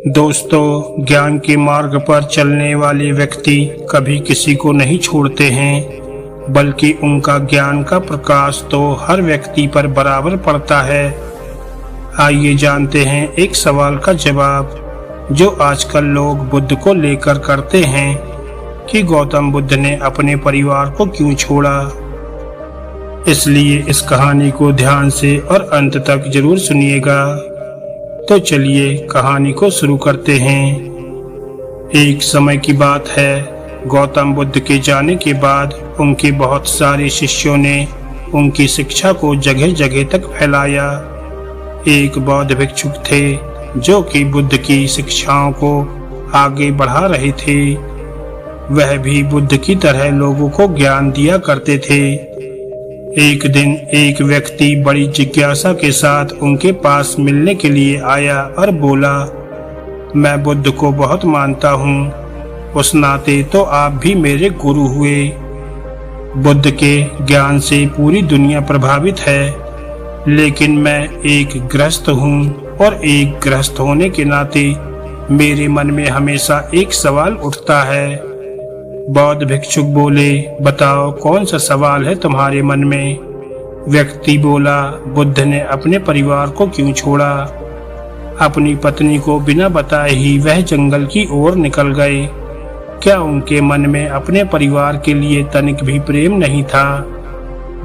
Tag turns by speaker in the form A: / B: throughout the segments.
A: दोस्तों, ज्ञान के मार्ग पर चलने वाले व्यक्ति कभी किसी को नहीं छोड़ते हैं, बल्कि उनका ज्ञान का प्रकाश तो हर व्यक्ति पर बराबर पड़ता है। आइए जानते हैं एक सवाल का जवाब जो आजकल लोग बुद्ध को लेकर करते हैं कि गौतम बुद्ध ने अपने परिवार को क्यों छोड़ा। इसलिए इस कहानी को ध्यान से और अंत तक जरूर सुनिएगा। तो चलिए कहानी को शुरू करते हैं। एक समय की बात है, गौतम बुद्ध के जाने के बाद उनके बहुत सारे शिष्यों ने उनकी शिक्षा को जगह जगह तक फैलाया। एक बौद्ध भिक्षुक थे जो कि बुद्ध की शिक्षाओं को आगे बढ़ा रहे थे। वह भी बुद्ध की तरह लोगों को ज्ञान दिया करते थे। एक दिन एक व्यक्ति बड़ी जिज्ञासा के साथ उनके पास मिलने के लिए आया और बोला, मैं बुद्ध को बहुत मानता हूँ, उस नाते तो आप भी मेरे गुरु हुए। बुद्ध के ज्ञान से पूरी दुनिया प्रभावित है, लेकिन मैं एक गृहस्थ हूँ और एक गृहस्थ होने के नाते मेरे मन में हमेशा एक सवाल उठता है। बौद्ध भिक्षुक बोले, बताओ कौन सा सवाल है तुम्हारे मन में। व्यक्ति बोला, बुद्ध ने अपने परिवार को क्यों छोड़ा। अपनी पत्नी को बिना बताए ही वह जंगल की ओर निकल गए। क्या उनके मन में अपने परिवार के लिए तनिक भी प्रेम नहीं था।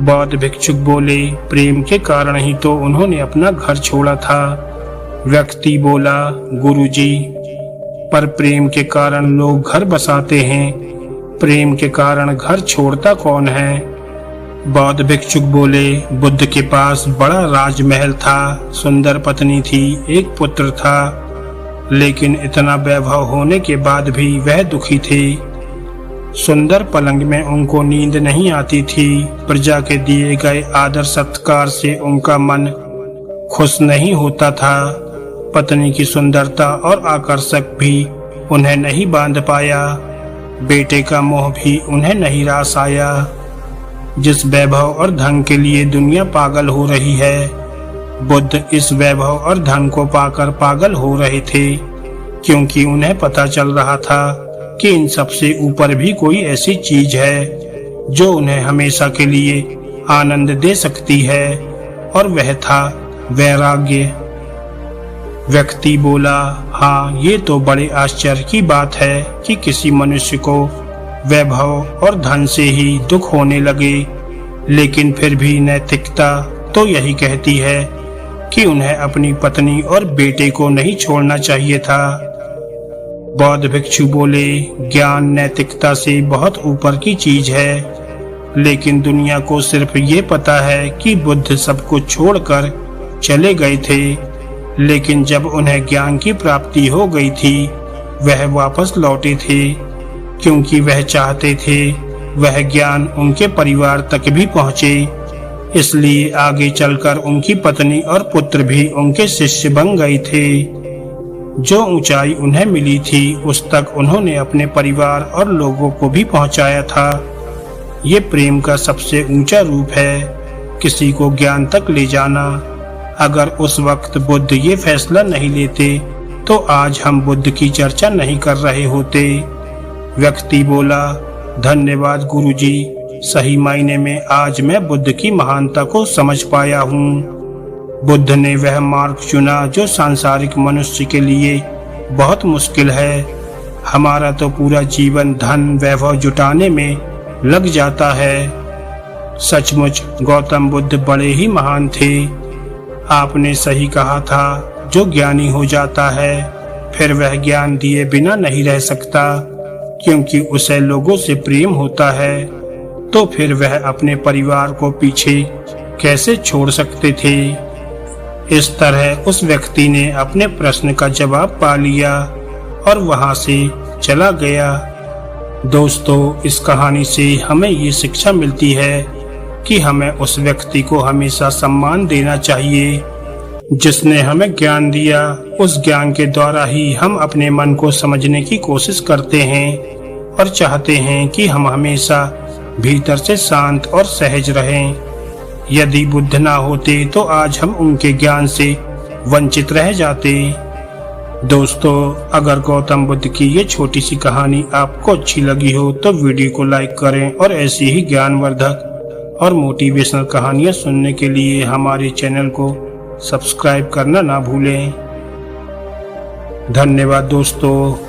A: बौद्ध भिक्षुक बोले, प्रेम के कारण ही तो उन्होंने अपना घर छोड़ा था। व्यक्ति बोला, गुरुजी, पर प्रेम के कारण लोग घर बसाते हैं, प्रेम के कारण घर छोड़ता कौन है। बौद्ध भिक्षुक बोले, बुद्ध के पास बड़ा राजमहल था, सुंदर पत्नी थी, एक पुत्र था, लेकिन इतना वैभव होने के बाद भी वह दुखी थे। सुंदर पलंग में उनको नींद नहीं आती थी। प्रजा के दिए गए आदर सत्कार से उनका मन खुश नहीं होता था। पत्नी की सुंदरता और आकर्षक भी उन्हें नहीं बांध पाया। बेटे का मोह भी उन्हें नहीं रास आया। जिस वैभव और धन के लिए दुनिया पागल हो रही है, बुद्ध इस वैभव और धन को पाकर पागल हो रहे थे, क्योंकि उन्हें पता चल रहा था कि इन सबसे ऊपर भी कोई ऐसी चीज है जो उन्हें हमेशा के लिए आनंद दे सकती है, और वह था वैराग्य। व्यक्ति बोला, हाँ, ये तो बड़े आश्चर्य की बात है कि किसी मनुष्य को वैभव और धन से ही दुख होने लगे, लेकिन फिर भी नैतिकता तो यही कहती है कि उन्हें अपनी पत्नी और बेटे को नहीं छोड़ना चाहिए था। बौद्ध भिक्षु बोले, ज्ञान नैतिकता से बहुत ऊपर की चीज है, लेकिन दुनिया को सिर्फ ये पता है कि बुद्ध सब कुछ छोड़कर चले गए थे, लेकिन जब उन्हें ज्ञान की प्राप्ति हो गई थी वह वापस लौटे थे, क्योंकि वह चाहते थे वह ज्ञान उनके परिवार तक भी पहुँचे। इसलिए आगे चलकर उनकी पत्नी और पुत्र भी उनके शिष्य बन गए थे। जो ऊंचाई उन्हें मिली थी उस तक उन्होंने अपने परिवार और लोगों को भी पहुँचाया था। ये प्रेम का सबसे ऊंचा रूप है, किसी को ज्ञान तक ले जाना। अगर उस वक्त बुद्ध ये फैसला नहीं लेते तो आज हम बुद्ध की चर्चा नहीं कर रहे होते। व्यक्ति बोला, धन्यवाद गुरुजी, सही मायने में आज मैं बुद्ध की महानता को समझ पाया हूँ। बुद्ध ने वह मार्ग चुना जो सांसारिक मनुष्य के लिए बहुत मुश्किल है। हमारा तो पूरा जीवन धन वैभव जुटाने में लग जाता है। सचमुच गौतम बुद्ध बड़े ही महान थे। आपने सही कहा था, जो ज्ञानी हो जाता है फिर वह ज्ञान दिए बिना नहीं रह सकता, क्योंकि उसे लोगों से प्रेम होता है, तो फिर वह अपने परिवार को पीछे कैसे छोड़ सकते थे। इस तरह उस व्यक्ति ने अपने प्रश्न का जवाब पा लिया और वहां से चला गया। दोस्तों, इस कहानी से हमें ये शिक्षा मिलती है कि हमें उस व्यक्ति को हमेशा सम्मान देना चाहिए जिसने हमें ज्ञान दिया। उस ज्ञान के द्वारा ही हम अपने मन को समझने की कोशिश करते हैं और चाहते हैं कि हम हमेशा भीतर से शांत और सहज रहें। यदि बुद्ध ना होते तो आज हम उनके ज्ञान से वंचित रह जाते। दोस्तों, अगर गौतम बुद्ध की ये छोटी सी कहानी आपको अच्छी लगी हो तो वीडियो को लाइक करें और ऐसी ही ज्ञानवर्धक और मोटिवेशनल कहानियां सुनने के लिए हमारे चैनल को सब्सक्राइब करना ना भूलें। धन्यवाद दोस्तों।